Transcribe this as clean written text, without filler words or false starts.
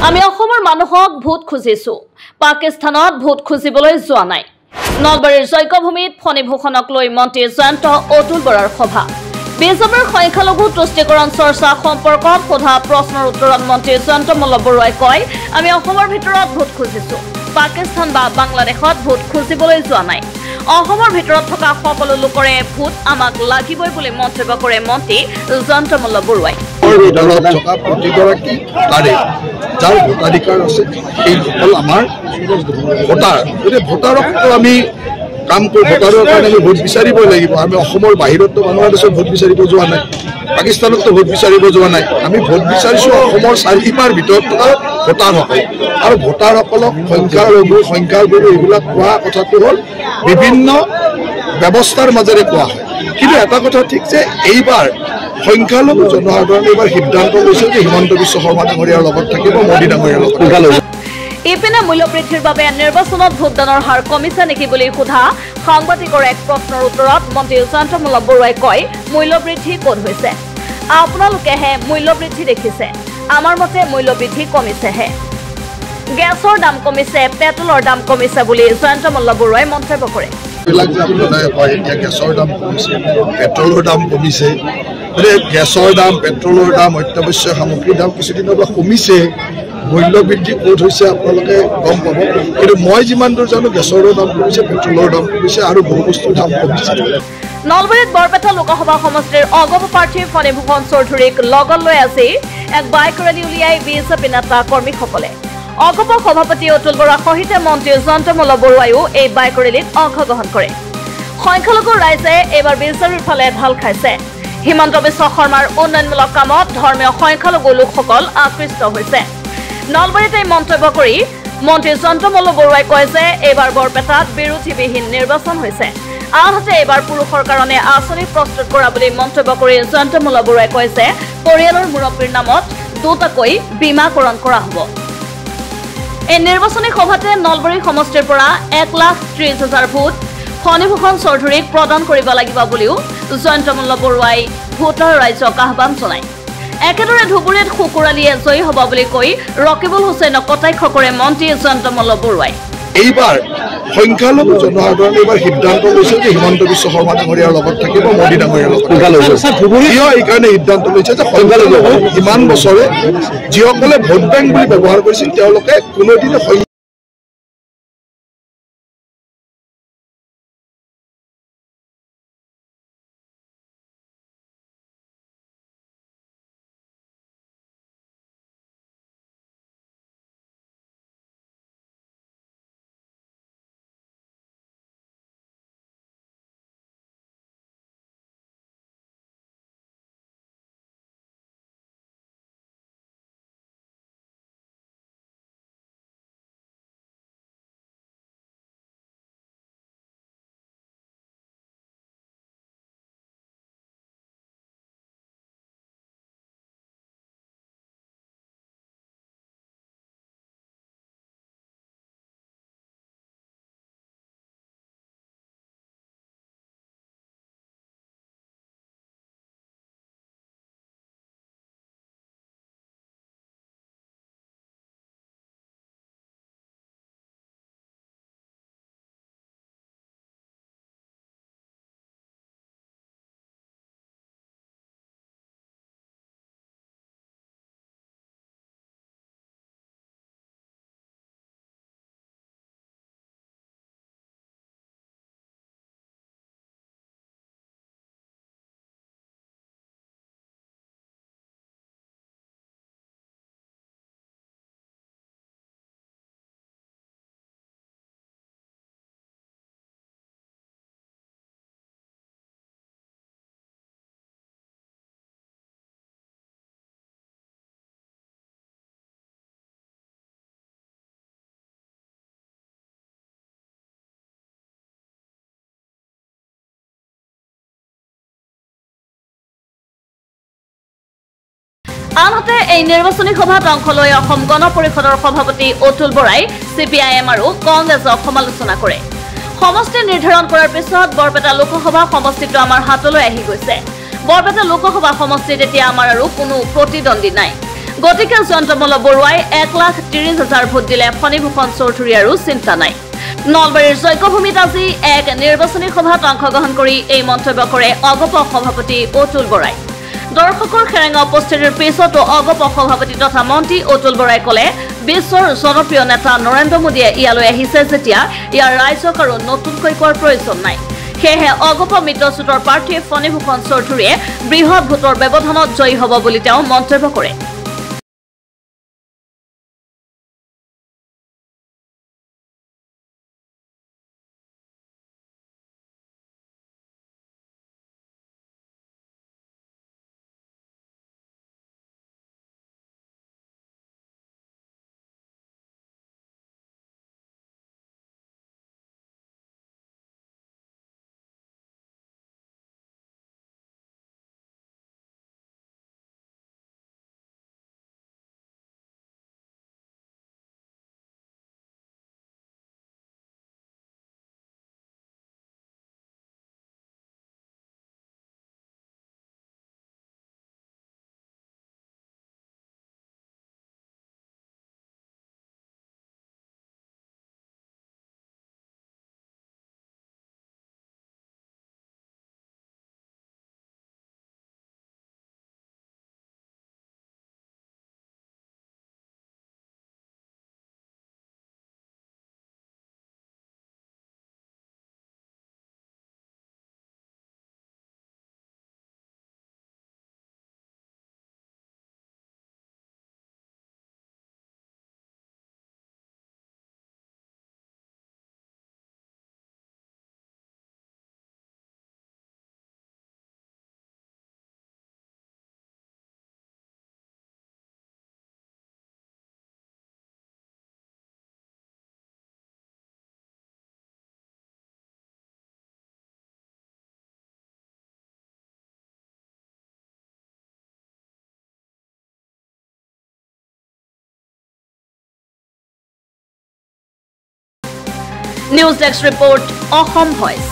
আমি অসমৰ মানুহক ভোট খুজিছো, পাকিস্তানত ভোট খুজিবলৈ যোৱা নাই। নলবাৰীৰ যজ্ঞভূমিত ফণীভূষণক লৈ মন্ত্ৰী জয়ন্ত অতুল বৰাৰ সভা। বিজেপিৰ সংখ্যালঘু তুষ্টিকৰণ চৰ্চা সম্পৰ্কত সোধা প্ৰশ্নৰ উত্তৰত মন্ত্ৰী জয়ন্ত মল্ল বৰুৱাই কয়, আমি অসমৰ ভিতৰত ভোট খুজিছো, পাকিস্তান বা বাংলাদেশত ভোট খুজিবলৈ যোৱা নাই। অসমৰ ভিতৰত থকা সকলো লোকৰে ভোট আমাক লাগিবই বুলি মন্তব্য কৰে মন্ত্ৰী জয়ন্ত মল্ল বৰুৱাই। প্ৰতিগৰাকী ভোটাৰে যাৰ ভোটাধিকাৰ আছে সেইসকল আমাৰ ভোটাৰ। গতিকে ভোটাৰক আমি কাম কৰি ভোটাৰৰ কাৰণে আমি ভোট বিচাৰিবই লাগিব। আমি অসমৰ বাহিৰততো মানুহৰ দেশত ভোট বিচাৰিব যোৱা নাই, পাকিস্তানততো ভোট বিচাৰিব যোৱা নাই। আমি ভোট বিচাৰিছো অসমৰ চাৰিসীমাৰ ভিতৰত থকা ভোটাৰসকল। আৰু ভোটাৰসকলক সংখ্যালঘু এইবিলাক কোৱা কথাটো হ'ল বিভিন্ন ব্যৱস্থাৰ মাজেৰে কোৱা হয়। কিন্তু এটা কথা ঠিক যে এইবাৰ সংখ্যালঘু জনসাধাৰণে এইবাৰ সিদ্ধান্ত লৈছে যে হিমন্ত বিশ্ব শৰ্মা ডাঙৰীয়াৰ লগত থাকিব, মোদী ডাঙৰীয়াৰ লগত থাকিব। ইপিনে মূল্যবৃদ্ধিৰ বাবে নিৰ্বাচনত ভোটদানৰ হাৰ কমিছে নেকি বুলি সোধা সাংবাদিকৰ এক প্ৰশ্নৰ উত্তৰত মন্ত্ৰী জয়ন্ত মল্ল বৰুৱাই কয়, মূল্যবৃদ্ধি ক'ত হৈছে? আপোনালোকেহে মূল্যবৃদ্ধি দেখিছে, আমাৰ মতে মূল্যবৃদ্ধি কমিছেহে। গেছৰ দাম কমিছে, পেট্ৰলৰ দাম কমিছে বুলি জয়ন্ত মল্ল বৰুৱাই মন্তব্য কৰে। গেছৰ দাম কমিছে, পেট্ৰলৰ দাম কমিছে, গেছৰ দাম, পেট্ৰলৰ দাম, অত্যাৱশ্যক সামগ্ৰীৰ দাম কিছুদিনৰ পৰা কমিছে। মূল্য বৃদ্ধি ক'ত হৈছে আপোনালোকে গম পাব। কিন্তু মই যিমান দূৰ জানো গেছৰো দাম কমিছে, পেট্ৰলৰ দাম কমিছে আৰু বহু বস্তুৰ দাম কমিছে। নলবাৰীত বৰপেটা লোকসভা সমষ্টিৰ অগপ প্ৰাৰ্থী ফণীভূষণ চৌধুৰীক লগত লৈ আজি এক বাইক ৰেলী উলিয়াই বিজেপি নেতা কৰ্মীসকলে। অগপৰ সভাপতি অতুল বৰাৰ সৈতে মন্ত্ৰী জয়ন্ত মল্ল বৰুৱাইও এই বাইক ৰেলীত অংশগ্ৰহণ কৰে। সংখ্যালঘু ৰাইজে এইবাৰ বিজেপিৰ ফালে ঢাল খাইছে। হিমন্ত বিশ্ব শৰ্মাৰ উন্নয়নমূলক কামত ধৰ্মীয় সংখ্যালঘু লোকসকল আকৃষ্ট হৈছে। নলবাৰীত এই মন্তব্য কৰি মন্ত্ৰী জয়ন্ত মল্ল বৰুৱাই কয় যে এইবাৰ বৰপেটাত বিৰোধীবিহীন নিৰ্বাচন হৈছে। আনহাতে এইবাৰ পুৰুষৰ কাৰণে আঁচনি প্ৰস্তুত কৰা বুলি মন্তব্য কৰি জয়ন্ত মল্ল বৰুৱাই কয় যে পৰিয়ালৰ মুৰব্বীৰ নামত দুটাকৈ বীমাকৰণ কৰা হ'ব। এই নিৰ্বাচনী সভাতে নলবাৰী সমষ্টিৰ পৰা 1,30,000 ভোট ফণীভূষণ চৌধুৰীক প্ৰদান কৰিব লাগিব বুলিও জয়ন্ত মল্ল বৰুৱাই ভোটাৰ ৰাইজক আহ্বান জনায়। একেদৰে ধুবুৰীত শুকুৰালীয়ে জয়ী হ'ব বুলি কৈ ৰকিবুল হুছেইনক কটাক্ষ কৰে মন্ত্ৰী জয়ন্ত মল্ল বৰুৱাই। এইবাৰ সংখ্যালঘু জনসাধাৰণে এইবাৰ সিদ্ধান্ত লৈছে যে হিমন্ত বিশ্ব শৰ্মা ডাঙৰীয়াৰ লগত থাকিব, মোদী ডাঙৰীয়াৰ লগত থাকিব। এইকাৰণে সিদ্ধান্ত লৈছে যে সংখ্যালঘু ইমান বছৰে যিসকলে ভোট বেংক বুলি ব্যৱহাৰ কৰিছিল তেওঁলোকে কোনোদিনে আনহাতে এই নিৰ্বাচনী সভাত অংশ লৈ অসম গণ পৰিষদৰ সভাপতি অতুল বৰাই CPIM আৰু কংগ্ৰেছক সমালোচনা কৰে। সমষ্টি নিৰ্ধাৰণ কৰাৰ পিছত বৰপেটা লোকসভা সমষ্টিটো আমাৰ হাতলৈ আহি গৈছে। বৰপেটা লোকসভা সমষ্টিত এতিয়া আমাৰ আৰু কোনো প্ৰতিদ্বন্দ্বী নাই। গতিকে জয়ন্তমল্ল বৰুৱাই 1,30,000 ভোট দিলে ফণীভূষণ চৌধুৰী আৰু চিন্তা নাই। নলবাৰীৰ যজ্ঞভূমিত আজি এক নিৰ্বাচনী সভাত অংশগ্ৰহণ কৰি এই মন্তব্য কৰে অগপ সভাপতি অতুল বৰাই। দৰ্শকৰ সেৰেঙা উপস্থিতিৰ পিছতো অগপ সভাপতি তথা মন্ত্ৰী অতুল বৰাই কলে বিশ্বৰ জনপ্ৰিয় নেতা নৰেন্দ্ৰ মোদীয়ে ইয়ালৈ আহিছে যেতিয়া ইয়াৰ ৰাইজক আৰু নতুনকৈ কোৱাৰ প্ৰয়োজন নাই। সেয়েহে অগপ মিত্ৰজোঁটৰ প্ৰাৰ্থী ফণীভূষণ চৌধুৰীয়ে বৃহৎ ভোটৰ ব্যৱধানত জয়ী হ'ব বুলি তেওঁ মন্তব্য কৰে। News desk report Assam voice.